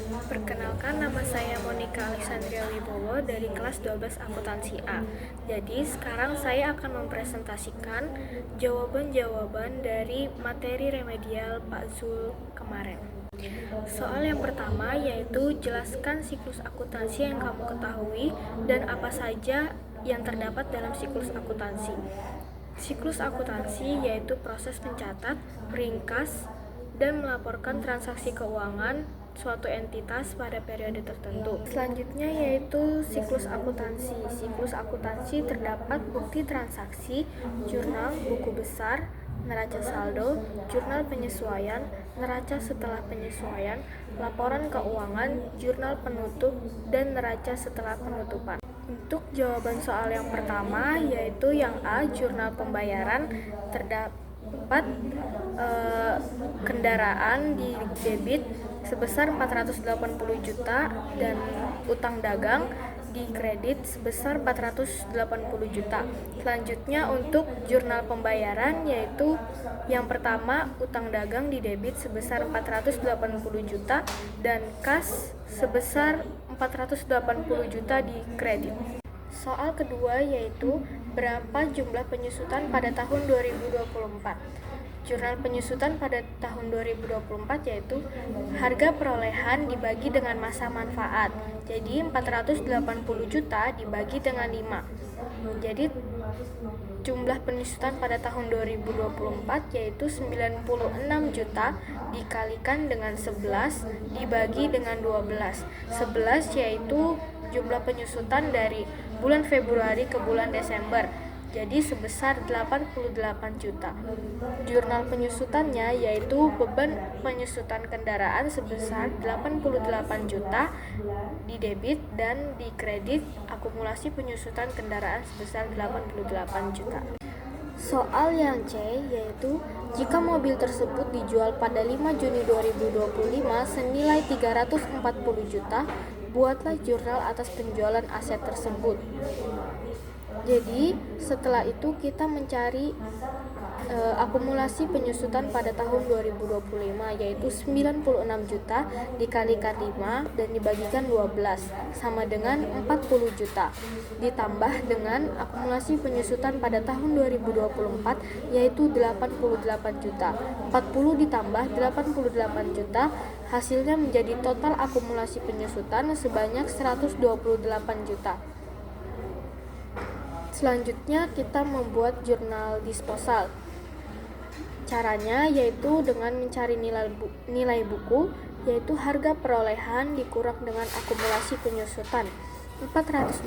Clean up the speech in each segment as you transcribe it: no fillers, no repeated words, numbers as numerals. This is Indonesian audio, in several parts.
Perkenalkan, nama saya Monica Alexandria Wibowo dari kelas 12 Akuntansi A. Jadi, sekarang saya akan mempresentasikan jawaban-jawaban dari materi remedial Pak Zul kemarin. Soal yang pertama yaitu jelaskan siklus akuntansi yang kamu ketahui dan apa saja yang terdapat dalam siklus akuntansi. Siklus akuntansi yaitu proses mencatat, meringkas, dan melaporkan transaksi keuangan suatu entitas pada periode tertentu. Selanjutnya yaitu siklus akuntansi. Siklus akuntansi terdapat bukti transaksi, jurnal, buku besar, neraca saldo, jurnal penyesuaian, neraca setelah penyesuaian, laporan keuangan, jurnal penutup, dan neraca setelah penutupan. Untuk jawaban soal yang pertama yaitu yang A, jurnal pembayaran, terdapat kendaraan di debit sebesar 480 juta dan utang dagang di kredit sebesar 480 juta. Selanjutnya untuk jurnal pembayaran yaitu yang pertama utang dagang di debit sebesar 480 juta dan kas sebesar 480 juta di kredit. Soal kedua yaitu berapa jumlah penyusutan pada tahun 2024. Jurnal penyusutan pada tahun 2024 yaitu harga perolehan dibagi dengan masa manfaat. Jadi 480 juta dibagi dengan 5. Jadi jumlah penyusutan pada tahun 2024 yaitu 96 juta dikalikan dengan 11 dibagi dengan 12. 11 yaitu jumlah penyusutan dari bulan Februari ke bulan Desember. Jadi sebesar 88 juta. Jurnal penyusutannya yaitu beban penyusutan kendaraan sebesar 88 juta di debit dan di kredit akumulasi penyusutan kendaraan sebesar 88 juta. Soal yang C yaitu jika mobil tersebut dijual pada 5 Juni 2025 senilai 340 juta, buatlah jurnal atas penjualan aset tersebut. Jadi setelah itu kita mencari akumulasi penyusutan pada tahun 2025 yaitu 96 juta dikalikan 5 dan dibagikan 12 sama dengan 40 juta ditambah dengan akumulasi penyusutan pada tahun 2024 yaitu 88 juta. 40 ditambah 88 juta hasilnya menjadi total akumulasi penyusutan sebanyak 128 juta. Selanjutnya kita membuat jurnal disposal. Caranya yaitu dengan mencari nilai buku yaitu harga perolehan dikurang dengan akumulasi penyusutan. 480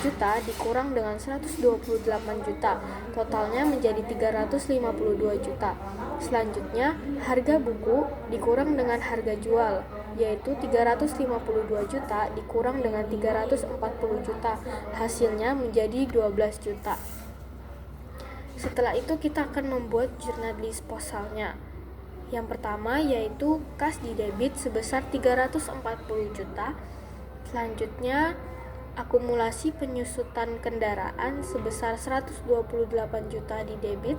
juta dikurang dengan 128 juta, totalnya menjadi 352 juta. Selanjutnya, harga buku dikurang dengan harga jual, yaitu 352 juta dikurang dengan 340 juta, hasilnya menjadi 12 juta. Setelah itu kita akan membuat jurnal disposalnya. Yang pertama yaitu kas di debit sebesar 340 juta. Selanjutnya akumulasi penyusutan kendaraan sebesar 128 juta di debit,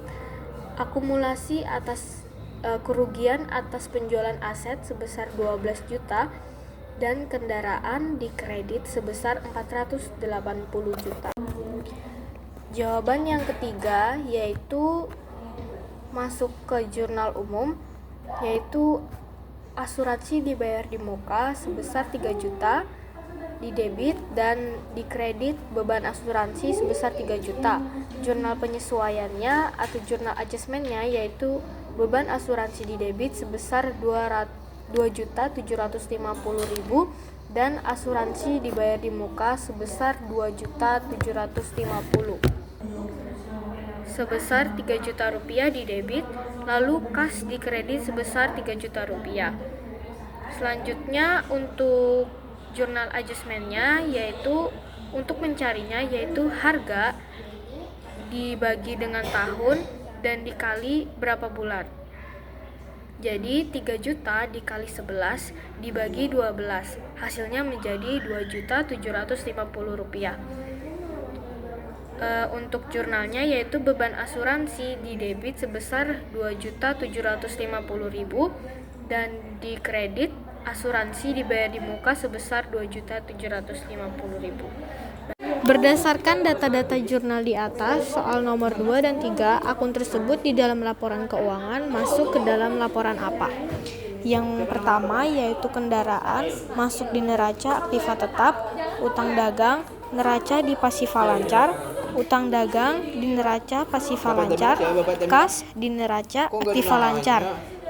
akumulasi atas kerugian atas penjualan aset sebesar 12 juta dan kendaraan di kredit sebesar 480 juta. Jawaban yang ketiga yaitu masuk ke jurnal umum yaitu asuransi dibayar di muka sebesar 3 juta di debit dan di kredit beban asuransi sebesar 3 juta. Jurnal penyesuaiannya atau jurnal adjustmentnya yaitu beban asuransi di debit sebesar 2.750.000 dan asuransi dibayar di muka sebesar 2.750.000 sebesar 3 juta rupiah di debit, lalu kas di kredit sebesar 3 juta rupiah. Selanjutnya untuk jurnal adjustmentnya yaitu untuk mencarinya yaitu harga dibagi dengan tahun dan dikali berapa bulan. Jadi 3 juta dikali 11 dibagi 12 hasilnya menjadi 2.750.000 rupiah. Untuk jurnalnya yaitu beban asuransi di debit sebesar 2.750.000 dan di kredit asuransi dibayar di muka sebesar Rp2.750.000. Berdasarkan data-data jurnal di atas, soal nomor 2 dan 3, akun tersebut di dalam laporan keuangan masuk ke dalam laporan apa? Yang pertama yaitu kendaraan masuk di neraca aktiva tetap, utang dagang neraca di pasifa lancar, utang dagang di neraca pasifa lancar, kas di neraca aktiva lancar,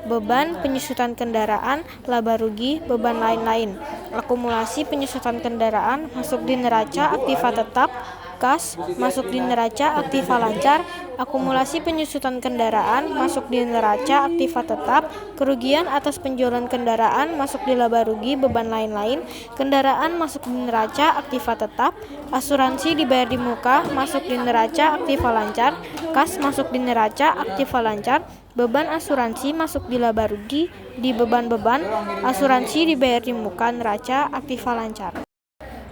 beban penyusutan kendaraan, laba rugi, beban lain-lain. Akumulasi penyusutan kendaraan masuk di neraca aktiva tetap, kas masuk di neraca aktiva lancar, akumulasi penyusutan kendaraan masuk di neraca aktiva tetap, kerugian atas penjualan kendaraan masuk di laba rugi, beban lain-lain, kendaraan masuk di neraca aktiva tetap, asuransi dibayar di muka masuk di neraca aktiva lancar, kas masuk di neraca aktiva lancar, beban asuransi masuk di laba rugi, di beban-beban, asuransi dibayar di muka neraca aktiva lancar.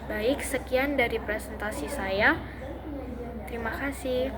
Baik, sekian dari presentasi saya. Terima kasih.